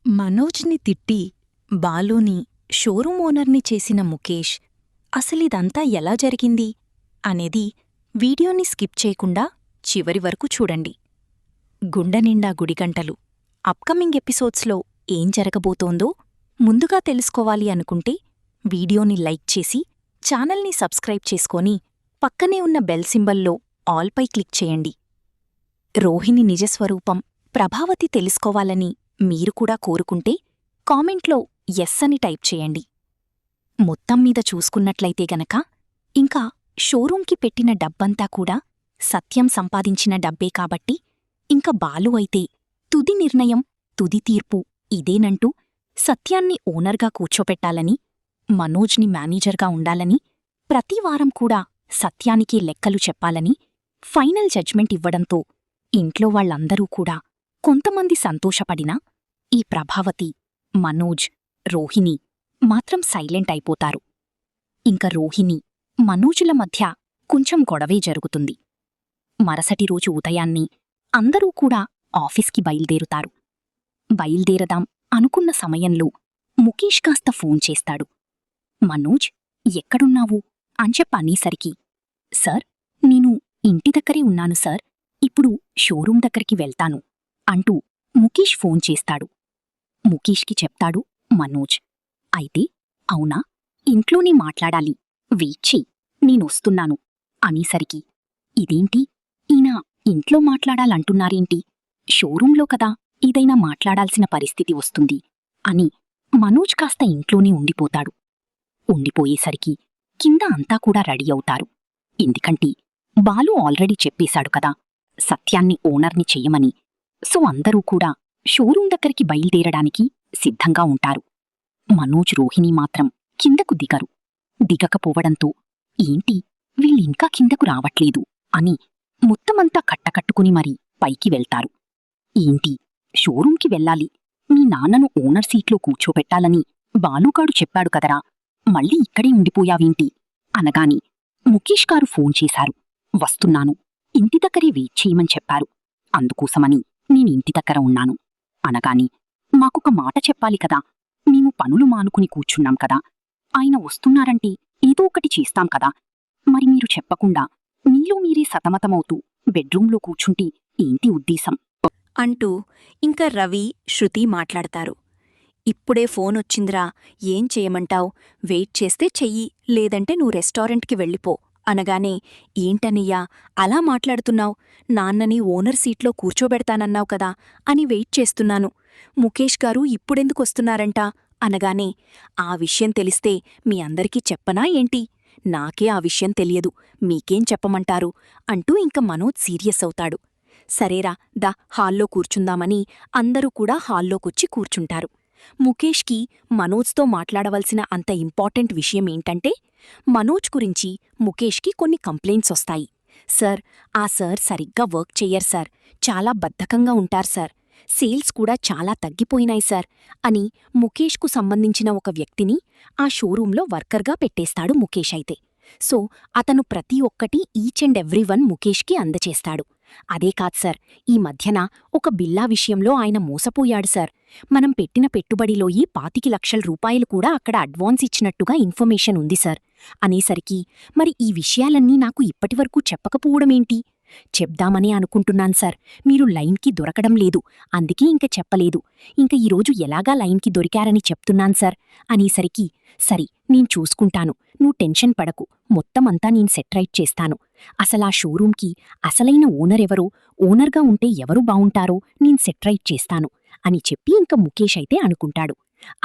మనోజ్ని తిట్టి బాలూని షోరూం ఓనర్ని చేసిన ముఖేష్ అసలిదంతా ఎలా జరిగింది అనేది వీడియోని స్కిప్ చేయకుండా చివరి వరకు చూడండి. గుండెనిండా గుడిగంటలు అప్కమింగ్ ఎపిసోడ్స్లో ఏం జరగబోతోందో ముందుగా తెలుసుకోవాలి అనుకుంటే వీడియోని లైక్ చేసి ఛానల్ని సబ్స్క్రైబ్ చేసుకొని పక్కనే ఉన్న బెల్ సింబల్లో ఆల్పై క్లిక్ చేయండి. రోహిణి నిజస్వరూపం ప్రభావతి తెలుసుకోవాలని మీరు కూడా కోరుకుంటే కామెంట్లో ఎస్ అని టైప్ చేయండి. మొత్తం మీద చూసుకున్నట్లయితే గనక ఇంకా షోరూంకి పెట్టిన డబ్బంతా కూడా సత్యం సంపాదించిన డబ్బే కాబట్టి ఇంక బాలు అయితే తుది నిర్ణయం తుది తీర్పు ఇదేనంటూ సత్యాన్ని ఓనర్గా కూర్చోపెట్టాలని, మనోజ్ని మేనేజర్గా ఉండాలని, ప్రతివారం కూడా సత్యానికి లెక్కలు చెప్పాలని ఫైనల్ జడ్జ్మెంట్ ఇవ్వడంతో ఇంట్లో వాళ్లందరూ కూడా కొంతమంది సంతోషపడినా ఈ ప్రభావతి, మనోజ్, రోహిణి మాత్రం సైలెంట్ అయిపోతారు. ఇంక రోహిణి, మనోజుల మధ్య కొంచెం గొడవే జరుగుతుంది. మరసటి రోజు ఉదయాన్నే అందరూ కూడా ఆఫీస్కి బయల్దేరుతారు. బయల్దేరదాం అనుకున్న సమయంలో ముఖేష్ కాస్త ఫోన్ చేస్తాడు. మనోజ్, ఎక్కడున్నావు అనేసరికి, సార్, నేను ఇంటి దగ్గరే ఉన్నాను సార్, ఇప్పుడు షోరూం దగ్గరికి వెళ్తాను అంటూ ముఖేష్ ఫోన్ చేస్తాడు. ముఖేష్కి చెప్తాడు మనోజ్. అయితే అవునా, ఇంట్లోనే మాట్లాడాలి, వెయిట్ చెయ్, నేనొస్తున్నాను అనేసరికి, ఇదేంటి ఈయన ఇంట్లో మాట్లాడాలంటున్నారేంటి, షోరూంలో కదా ఏదైనా మాట్లాడాల్సిన పరిస్థితి వస్తుంది అని మనోజ్ కాస్త ఇంట్లోనే ఉండిపోతాడు. ఉండిపోయేసరికి కింద అంతా కూడా రెడీ అవుతారు. ఎందుకంటే బాలు ఆల్రెడీ చెప్పేశాడు కదా సత్యాన్ని ఓనర్ని చెయ్యమని. సో అందరూ కూడా షోరూం దగ్గరికి బయల్దేరడానికి సిద్ధంగా ఉంటారు. మనోజ్, రోహిణి మాత్రం కిందకు దిగరు. దిగకపోవడంతో ఏంటి వీళ్ళింకా కిందకు రావట్లేదు అని మొత్తమంతా కట్టకట్టుకుని మరీ పైకి వెళ్తారు. ఏంటి, షోరూంకి వెళ్ళాలి, మీ నాన్నను ఓనర్ సీట్లో కూర్చోపెట్టాలని బాలుగాడు చెప్పాడు కదరా, మళ్ళీ ఇక్కడే ఉండిపోయావేంటి అనగాని ముఖేష్ గారు ఫోన్ చేశారు. వస్తున్నాను, ఇంటి దగ్గరే వెయిట్ చేయమని చెప్పారు, అందుకోసమని నేనింటి దగ్గర ఉన్నాను అనగాని, మాకొక మాట చెప్పాలి కదా, మేము పనులు మానుకుని కూర్చున్నాం కదా, ఆయన వస్తున్నారంటే ఏదో ఒకటి చేస్తాం కదా, మరి మీరు చెప్పకుండా మీలో మీరే సతమతమవుతూ బెడ్రూంలో కూర్చుంటే ఏంటి ఉద్దేశం అంటూ ఇంక రవి, శృతి మాట్లాడతారు. ఇప్పుడే ఫోనొచ్చిందిరా, ఏం చేయమంటావ్, వెయిట్ చేస్తే చెయ్యి, లేదంటే నువ్వు రెస్టారెంట్కి వెళ్ళిపో అనగానే, ఏంటనియ్యా అలా మాట్లాడుతున్నావ్, నాన్నని ఓనర్ సీట్లో కూర్చోబెడతానన్నావు కదా అని వెయిట్ చేస్తున్నాను, ముఖేష్ గారు ఇప్పుడెందుకొస్తున్నారంట అనగానే, ఆ విషయం తెలిస్తే మీ అందరికీ చెప్పనా ఏంటి, నాకే ఆ విషయం తెలియదు, మీకేం చెప్పమంటారు అంటూ ఇంక మనోజ్ సీరియస్ అవుతాడు. సరేరా, దా హాల్లో కూర్చుందామని అందరూ కూడా హాల్లోకొచ్చి కూర్చుంటారు. ముఖేష్కి మనోజ్తో మాట్లాడవలసిన అంత ఇంపార్టెంట్ విషయమేంటంటే, మనోజ్ గురించి ముఖేష్కి కొన్ని కంప్లైంట్స్ వస్తాయి. సార్, ఆ సార్ సరిగ్గా వర్క్ చెయ్యరు సార్, చాలా బద్ధకంగా ఉంటారు సార్, సేల్స్ కూడా చాలా తగ్గిపోయినాయి సార్ అని ముఖేష్కు సంబంధించిన ఒక వ్యక్తిని ఆ షోరూంలో వర్కర్గా పెట్టేస్తాడు ముఖేష్ అయితే. సో అతను ప్రతి ఒక్కటి ఈచ్ అండ్ ఎవ్రీవన్ ముఖేష్కి అందచేస్తాడు. అదే కాదు సార్, ఈ మధ్యన ఒక బిల్లా విషయంలో ఆయన మోసపోయాడు సార్, మనం పెట్టిన పెట్టుబడిలోయి 25,00,000 రూపాయలు కూడా అక్కడ అడ్వాన్స్ ఇచ్చినట్టుగా ఇన్ఫర్మేషన్ ఉంది సార్ అనేసరికి, మరి ఈ విషయాలన్నీ నాకు ఇప్పటివరకు చెప్పకపోవడమేంటి, చెప్దామనే అనుకుంటున్నాను సార్, మీరు లైన్కి దొరకడం లేదు, అందుకే ఇంక చెప్పలేదు, ఇంక ఈరోజు ఎలాగా లైన్కి దొరికారని చెప్తున్నాను సార్ అనేసరికి, సరి నేను చూసుకుంటాను, నువ్వు టెన్షన్ పడకు, మొత్తమంతా నేను సెట్రైట్ చేస్తాను, అసలా షోరూంకి అసలైన ఓనరెవరో, ఓనర్గా ఉంటే ఎవరు బావుంటారో నేను సెట్రైట్ చేస్తాను అని చెప్పి ఇంక ముఖేష్ అయితే అనుకుంటాడు.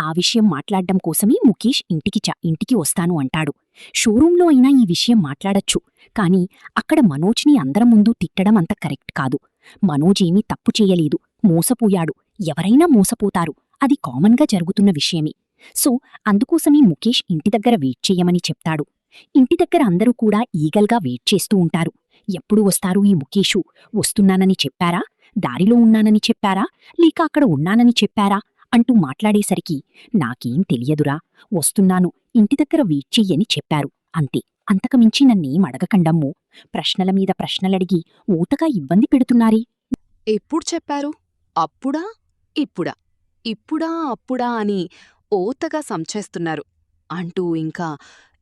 ఆ విషయం మాట్లాడ్డం కోసమే ముఖేష్ ఇంటికి వస్తాను అంటాడు. షోరూంలో అయినా ఈ విషయం మాట్లాడచ్చు, కాని అక్కడ మనోజ్ని అందరం ముందు తిట్టడం అంత కరెక్ట్ కాదు. మనోజేమీ తప్పు చేయలేదు, మోసపోయాడు, ఎవరైనా మోసపోతారు, అది కామన్గా జరుగుతున్న విషయమే. సో అందుకోసమే ముఖేష్ ఇంటి దగ్గర వెయిట్ చెయ్యమని చెప్తాడు. ఇంటి దగ్గర అందరూ కూడా ఈగల్గా వెయిట్ చేస్తూ ఉంటారు. ఎప్పుడు వస్తారు ఈ ముఖేషు, వస్తున్నానని చెప్పారా, దారిలో ఉన్నానని చెప్పారా, లేక అక్కడ ఉన్నానని చెప్పారా అంటూ మాట్లాడేసరికి, నాకేం తెలియదురా, వస్తున్నాను, ఇంటి దగ్గర వెయిట్ చెయ్యని చెప్పారు అంతే, అంతకుమించి నన్నేం అడగకండమ్మో, ప్రశ్నల మీద ప్రశ్నలడిగి ఊతగా ఇబ్బంది పెడుతున్నారే. ఎప్పుడు చెప్పారు, అప్పుడా ఇప్పుడా ఇప్పుడా అప్పుడా అని ఓతగా సంచేస్తున్నారు అంటూ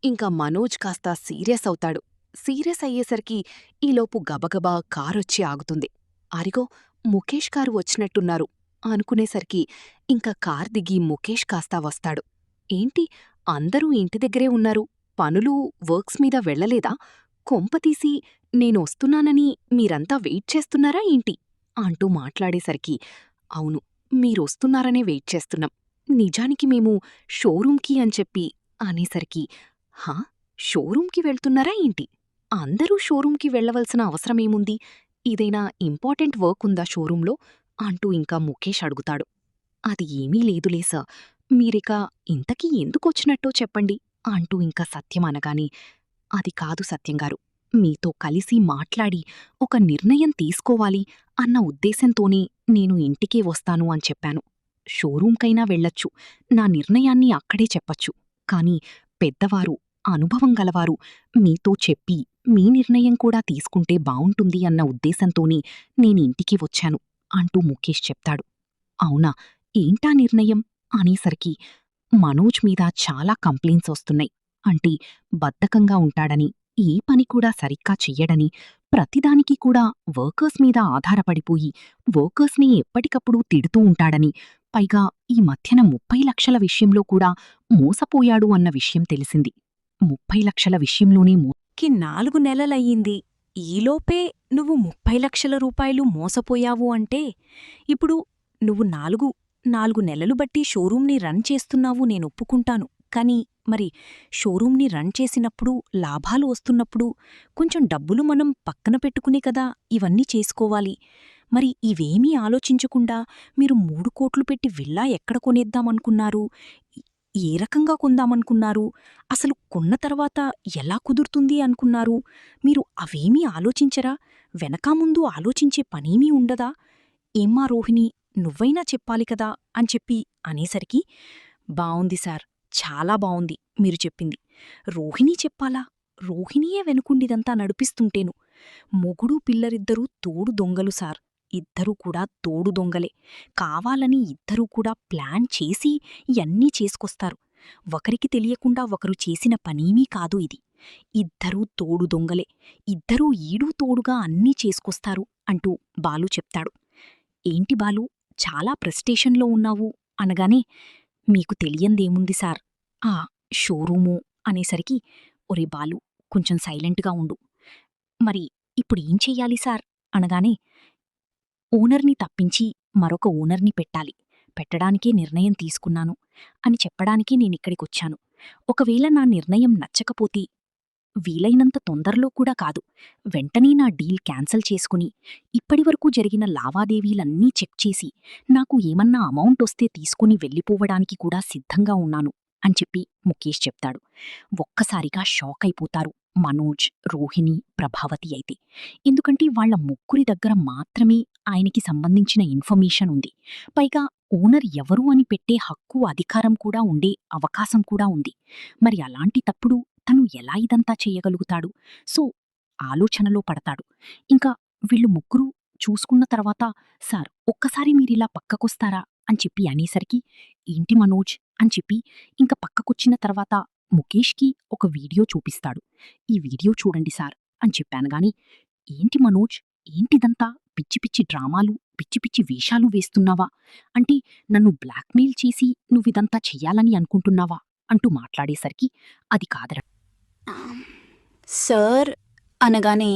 ఇంకా మనోజ్ కాస్త సీరియస్ అవుతాడు. సీరియస్ అయ్యేసరికి ఈలోపు గబగబా కారొచ్చి ఆగుతుంది. అరిగో ముఖేష్ గారు వచ్చినట్టున్నారు అనుకునేసరికి ఇంకా కార్ దిగి ముఖేష్ కాస్త వస్తాడు. ఏంటి అందరూ ఇంటి దగ్గరే ఉన్నారు, పనులు వర్క్స్ మీద వెళ్ళలేదా? కొంపతీసి నేనొస్తున్నానని మీరంతా వెయిట్ చేస్తున్నారా ఏంటి అంటూ మాట్లాడేసరికి అవును, మీరొస్తున్నారనే వెయిట్ చేస్తున్నాం. నిజానికి మేము షోరూంకి అని చెప్పి అనేసరికి హా, షోరూంకి వెళ్తున్నారా ఏంటి? అందరూ షోరూంకి వెళ్ళవలసిన అవసరమేముంది? ఇదేనా ఇంపార్టెంట్ వర్క్ ఉందా షోరూంలో అంటూ ఇంకా ముఖేష్ అడుగుతాడు. అది ఏమీ లేదులే సార్, మీరిక ఇంతకీ ఎందుకొచ్చినట్టో చెప్పండి అంటూ ఇంకా సత్యం అనగానే అది కాదు సత్యంగారు, మీతో కలిసి మాట్లాడి ఒక నిర్ణయం తీసుకోవాలి అన్న ఉద్దేశంతోనే నేను ఇంటికే వస్తాను అని చెప్పాను. షోరూంకైనా వెళ్ళొచ్చు, నా నిర్ణయాన్ని అక్కడే చెప్పచ్చు. కాని పెద్దవారు, అనుభవం గలవారు మీతో చెప్పి మీ నిర్ణయం కూడా తీసుకుంటే బావుంటుంది అన్న ఉద్దేశంతోనే నేనింటికి వచ్చాను అంటూ ముఖేష్ చెప్తాడు. అవునా, ఏంటా నిర్ణయం అనేసరికి మనోజ్ మీద చాలా కంప్లైంట్స్ వస్తున్నాయి. అంటే బద్ధకంగా ఉంటాడని, ఏ పని కూడా సరిగ్గా చెయ్యడని, ప్రతిదానికి కూడా వర్కర్స్ మీద ఆధారపడిపోయి వర్కర్స్ని ఎప్పటికప్పుడు తిడుతూ ఉంటాడని, పైగా ఈ మధ్యన 30 లక్షల విషయంలో కూడా మోసపోయాడు అన్న విషయం తెలిసింది. 30 లక్షల విషయంలోనే కి 4 నెలలయ్యింది. ఈలోపే నువ్వు 30 లక్షల రూపాయలు మోసపోయావు అంటే ఇప్పుడు నువ్వు 4 నెలలు బట్టి షోరూంని రన్ చేస్తున్నావు నేనొప్పుకుంటాను. కాని మరి షోరూంని రన్ చేసినప్పుడు లాభాలు వస్తున్నప్పుడు కొంచెం డబ్బులు మనం పక్కన పెట్టుకుని కదా ఇవన్నీ చేసుకోవాలి. మరి ఇవేమీ ఆలోచించకుండా మీరు 3 కోట్లు పెట్టి విల్లా ఎక్కడ కొనేద్దామనుకున్నారు? ఏ రకంగా కొందామనుకున్నారు? అసలు కొన్న తర్వాత ఎలా కుదురుతుంది అనుకున్నారు? మీరు అవేమీ ఆలోచించరా? వెనకా ముందు ఆలోచించే పనేమీ ఉండదా? ఏమ్మా రోహిణి, నువ్వైనా చెప్పాలి కదా అని చెప్పి అనేసరికి బావుంది సార్, చాలా బావుంది మీరు చెప్పింది. రోహిణీ చెప్పాలా? రోహిణీయే వెనుకుండిదంతా నడిపిస్తుంటేను. మొగుడూ పిల్లరిద్దరూ తోడు దొంగలు సార్. ఇద్దరూ కూడా తోడు దొంగలే. కావాలని ఇద్దరూ కూడా ప్లాన్ చేసి ఇయన్నీ చేసుకొస్తారు. ఒకరికి తెలియకుండా ఒకరు చేసిన పనేమీ కాదు ఇది. ఇద్దరూ తోడు దొంగలే. ఇద్దరూ ఈడూ తోడుగా అన్నీ చేసుకొస్తారు అంటూ బాలు చెప్తాడు. ఏంటి బాలు, చాలా ప్రెస్టేషన్లో ఉన్నావు అనగానే మీకు తెలియందేముంది సార్, ఆ షోరూము అనేసరికి ఒరే బాలు, కొంచెం సైలెంట్గా ఉండు. మరి ఇప్పుడేం చెయ్యాలి సార్ అనగానే ఓనర్ని తప్పించి మరొక ఓనర్ని పెట్టడానికే నిర్ణయం తీసుకున్నాను అని చెప్పడానికే నేనిక్కడికొచ్చాను. ఒకవేళ నా నిర్ణయం నచ్చకపోతే వీలైనంత తొందరలో కూడా కాదు, వెంటనే నా డీల్ క్యాన్సల్ చేసుకుని ఇప్పటివరకు జరిగిన లావాదేవీలన్నీ చెక్ చేసి నాకు ఏమన్నా అమౌంటొస్తే తీసుకుని వెళ్ళిపోవడానికి కూడా సిద్ధంగా ఉన్నాను అని చెప్పి ముఖేష్ చెప్తాడు. ఒక్కసారిగా షాక్ అయిపోతారు మనోజ్, రోహిణి, ప్రభావతి అయితే. ఎందుకంటే వాళ్ల ముగ్గురి దగ్గర మాత్రమే ఆయనకి సంబంధించిన ఇన్ఫర్మేషన్ ఉంది. పైగా ఓనర్ ఎవరు అని పెట్టే హక్కు, అధికారం కూడా ఉండే అవకాశం కూడా ఉంది. మరి అలాంటి తప్పుడు తను ఎలా ఇదంతా చెయ్యగలుగుతాడు? సో ఆలోచనలో పడతాడు. ఇంకా వీళ్ళు ముగ్గురూ చూసుకున్న తర్వాత సార్, ఒక్కసారి మీరిలా పక్కకొస్తారా అని చెప్పి అనేసరికి ఏంటి మనోజ్ అని చెప్పి ఇంక పక్కకొచ్చిన తర్వాత ముఖేష్కి ఒక వీడియో చూపిస్తాడు. ఈ వీడియో చూడండి సార్ అని చెప్పానుగాని ఏంటి మనోజ్, ఏంటిదంతా పిచ్చి పిచ్చి డ్రామాలు, పిచ్చి పిచ్చి వేషాలు వేస్తున్నావా? అంటే నన్ను బ్లాక్మెయిల్ చేసి నువ్విదంతా చెయ్యాలని అనుకుంటున్నావా అంటూ మాట్లాడేసరికి అది కాదరా సార్ అనగానే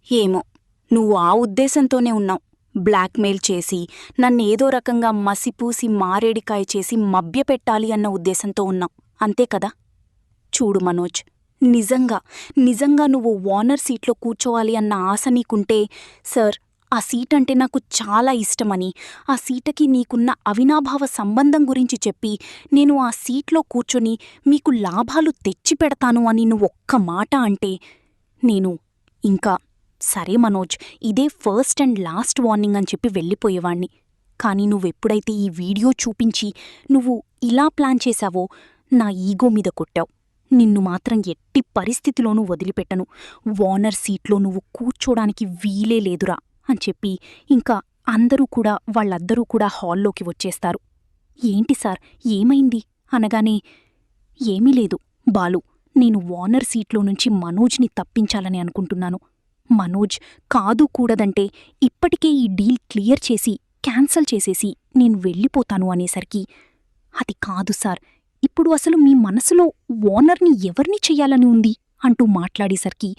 ఏమో, నువ్వు ఆ ఉద్దేశంతోనే ఉన్నావు. బ్లాక్మెయిల్ చేసి నన్నేదో రకంగా మసిపూసి మారేడికాయ చేసి మభ్యపెట్టాలి అన్న ఉద్దేశంతో ఉన్నావు, అంతే కదా? చూడు మనోజ్, నిజంగా నువ్వు ఓనర్ సీట్లో కూర్చోవాలి అన్న ఆశ నీకుంటే సార్, ఆ సీటంటే నాకు చాలా ఇష్టమని, ఆ సీటకి నీకున్న అవినాభావ సంబంధం గురించి చెప్పి నేను ఆ సీట్లో కూర్చొని మీకు లాభాలు తెచ్చిపెడతాను అని నువ్వొక్క మాట అంటే నేను ఇంకా సరే మనోజ్, ఇదే ఫస్ట్ అండ్ లాస్ట్ వార్నింగ్ అని చెప్పి వెళ్ళిపోయేవాణ్ణి. కానీ నువ్వెప్పుడైతే ఈ వీడియో చూపించి నువ్వు ఇలా ప్లాన్ చేశావో నా ఈగో మీద కొట్టావు. నిన్ను మాత్రం ఎట్టి పరిస్థితిలోనూ వదిలిపెట్టను. ఓనర్ సీట్లో నువ్వు కూర్చోడానికి వీలే లేదురా అని చెప్పి ఇంకా వాళ్ళద్దరూ కూడా హాల్లోకి వచ్చేస్తారు. ఏంటి సార్, ఏమైంది అనగానే, ఏమీ లేదు బాలు, నేను ఓనర్ సీట్లో నుంచి మనోజ్ని తప్పించాలని అనుకుంటున్నాను. మనోజ్ కాదు కూడదంటే ఇప్పటికే ఈ డీల్ క్లియర్ చేసి క్యాన్సల్ చేసేసి నేను వెళ్ళిపోతాను అనేసరికి, అది కాదు సార్, ఇప్పుడు అసలు మీ మనసులో ఓనర్ని ఎవరిని చెయ్యాలని ఉంది అంటూ మాట్లాడేసరికి,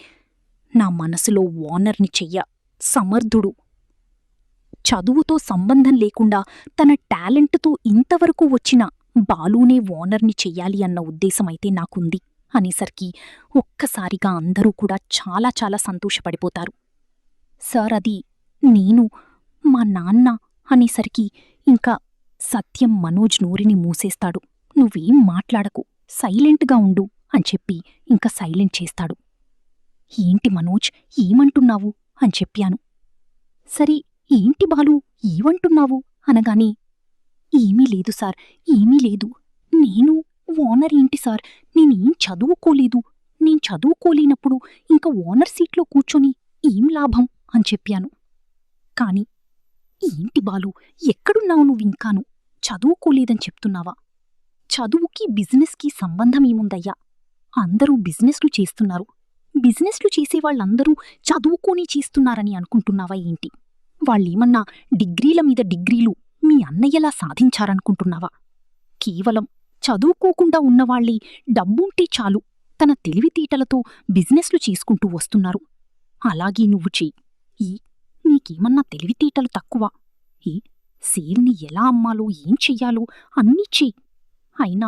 నా మనసులో ఓనర్ని సమర్థుడు, చదువుతో సంబంధం లేకుండా తన టాలెంట్తో ఇంతవరకు వచ్చిన బాలూనే ఓనర్ని చెయ్యాలి అన్న ఉద్దేశమైతే నాకుంది అనేసరికి ఒక్కసారిగా అందరూ కూడా చాలా చాలా సంతోషపడిపోతారు. సార్, అది నేను, మా నాన్న అనేసరికి ఇంకా సత్యం మనోజ్ నోరిని మూసేస్తాడు. నువ్వేం మాట్లాడకు, సైలెంట్గా ఉండు అని చెప్పి ఇంకా సైలెంట్ చేస్తాడు. ఏంటి మనోజ్, ఏమంటున్నావు అని చెప్పాను. సరే, ఏంటి బాలు, ఏమంటున్నావు అనగానే, ఏమీ లేదు సార్, ఏమీ లేదు. నేను ఓనర్ ఏంటి సార్, నేనేం చదువుకోలేదు. నేను చదువుకోలేనప్పుడు ఇంకా ఓనర్ సీట్లో కూర్చొని ఏం లాభం అని చెప్పాను. కాని ఏంటి బాలు, ఎక్కడున్నావు నువ్వింకాను? చదువుకోలేదని చెప్తున్నావా? చదువుకి బిజినెస్కి సంబంధమేముందయ్యా? అందరూ బిజినెస్లు చేస్తున్నారు. బిజినెస్లు చేసేవాళ్లందరూ చదువుకోని చేస్తున్నారని అనుకుంటున్నావా ఏంటి? వాళ్ళేమన్నా డిగ్రీల మీద డిగ్రీలు మీ అన్నయ్యలా సాధించారనుకుంటున్నావా? కేవలం చదువుకోకుండా ఉన్నవాళ్లే డబ్బుంటే చాలు తన తెలివితేటలతో బిజినెస్లు చేసుకుంటూ వస్తున్నారు. అలాగే నువ్వు చెయ్యి. నీకేమన్నా తెలివితేటలు తక్కువ? సేల్ని ఎలా అమ్మాలో ఏం చెయ్యాలో అన్నీ చెయ్యి. అయినా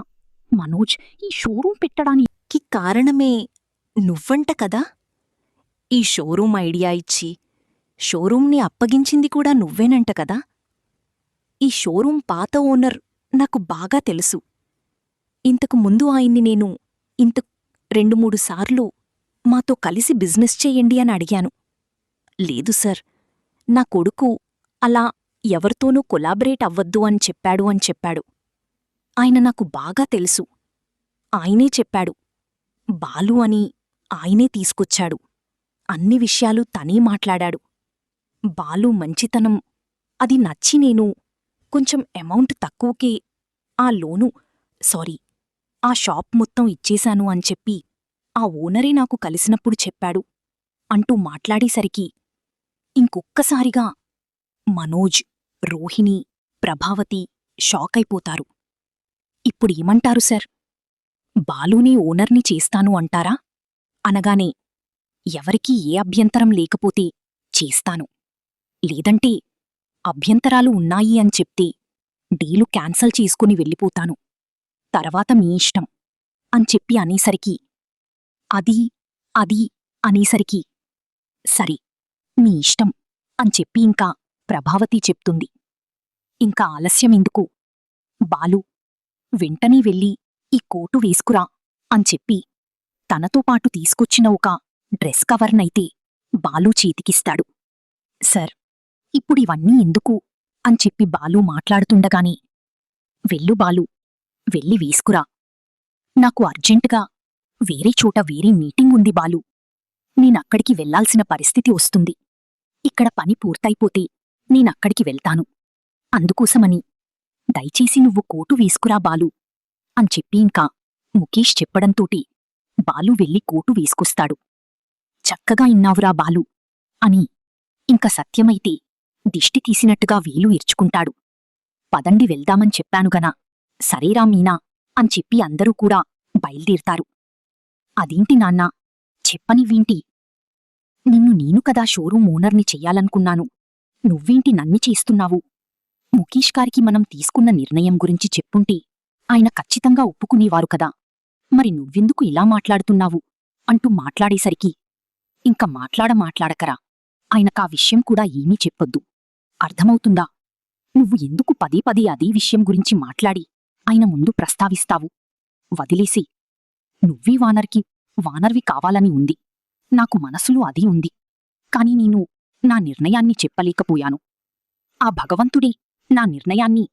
మనోజ్, ఈ షోరూం పెట్టడానికి కారణమే నువ్వంట కదా? ఈ షోరూం ఐడియా ఇచ్చి షోరూంని అప్పగించింది కూడా నువ్వేనంట కదా? ఈ షోరూం పాత ఓనర్ నాకు బాగా తెలుసు. ఇంతకు ముందు ఆయన్ని నేను 2-3 సార్లు మాతో కలిసి బిజినెస్ చెయ్యండి అని అడిగాను. లేదు సార్, నా కొడుకు అలా ఎవరితోనూ కొలాబరేట్ అవ్వద్దు అని చెప్పాడు. ఆయన నాకు బాగా తెలుసు. ఆయనే చెప్పాడు. బాలు అని ఆయనే తీసుకొచ్చాడు. అన్ని విషయాలు తనే మాట్లాడాడు. బాలు మంచితనం అది నచ్చి నేను కొంచెం అమౌంట్ తక్కువకే ఆ షాప్ మొత్తం ఇచ్చేశాను అని చెప్పి ఆ ఓనరే నాకు కలిసినప్పుడు చెప్పాడు అంటూ మాట్లాడేసరికి ఇంకొక్కసారిగా మనోజ్, రోహిణి, ప్రభావతి షాకైపోతారు. ఇప్పుడేమంటారు సార్? బాలూనే ఓనర్ని చేస్తాను అంటారా? అనగానే, ఎవరికీ ఏ అభ్యంతరం లేకపోతే చేస్తాను, లేదంటే అభ్యంతరాలు ఉన్నాయి అని చెప్తే డీలు క్యాన్సల్ చేసుకుని వెళ్ళిపోతాను, తర్వాత మీ ఇష్టం అని చెప్పి అనేసరికి, అది అనేసరికి, సరే మీ ఇష్టం అని చెప్పి ఇంకా ప్రభావతి చెప్తుంది. ఇంకా ఆలస్యమెందుకు? బాలు, వెంటనే వెళ్ళి ఈ కోటు వేసుకురా అని చెప్పి తనతో పాటు తీసుకొచ్చిన ఒక డ్రెస్ కవర్నైతే బాలు చేతికిస్తాడు. సార్, ఇప్పుడివన్నీ ఎందుకు అని చెప్పి బాలు మాట్లాడుతుండగానే, వెళ్ళు బాలు, వెళ్ళి వేసుకురా. నాకు అర్జెంటుగా వేరే చోట వేరే మీటింగ్ ఉంది బాలు. నేనక్కడికి వెళ్లాల్సిన పరిస్థితి వస్తుంది. ఇక్కడ పని పూర్తయిపోతే నేనక్కడికి వెళ్తాను. అందుకోసమని దయచేసి నువ్వు కోటు వేసుకురా బాలు అని చెప్పి ఇంకా ముఖేష్ చెప్పడంతోటి బాలు వెళ్ళి కోటు వేసుకొస్తాడు. చక్కగా ఇన్నావురా బాలు అని ఇంక సత్యమైతే దిష్టి తీసినట్టుగా వేలు ఇర్చుకుంటాడు. పదండి వెళ్దామని చెప్పానుగనా, సరేరా మీనా అని చెప్పి అందరూ కూడా బయల్దేరతారు. అదేంటి నాన్నా, చెప్పనివ్వేంటి? నిన్ను నేను కదా షోరూం ఓనర్ని చెయ్యాలనుకున్నాను, నువ్వేంటి నన్ని చేస్తున్నావు? ముఖేష్ గారికి మనం తీసుకున్న నిర్ణయం గురించి చెప్పుంటే ఆయన ఖచ్చితంగా ఒప్పుకునేవారు కదా, మరి నువ్వెందుకు ఇలా మాట్లాడుతున్నావు అంటూ మాట్లాడేసరికి, ఇంక మాట్లాడకరా, ఆయనకా విషయం కూడా ఏమీ చెప్పొద్దు, అర్థమవుతుందా? నువ్వు ఎందుకు పదే పదే అదే విషయం గురించి మాట్లాడి ఆయన ముందు ప్రస్తావిస్తావు? వదిలేసి, నువ్వీ వానర్వి కావాలని ఉంది, నాకు మనసులో అదే ఉంది. కాని నేను నా నిర్ణయాన్ని చెప్పలేకపోయాను. ఆ భగవంతుడే నా నిర్ణయాన్ని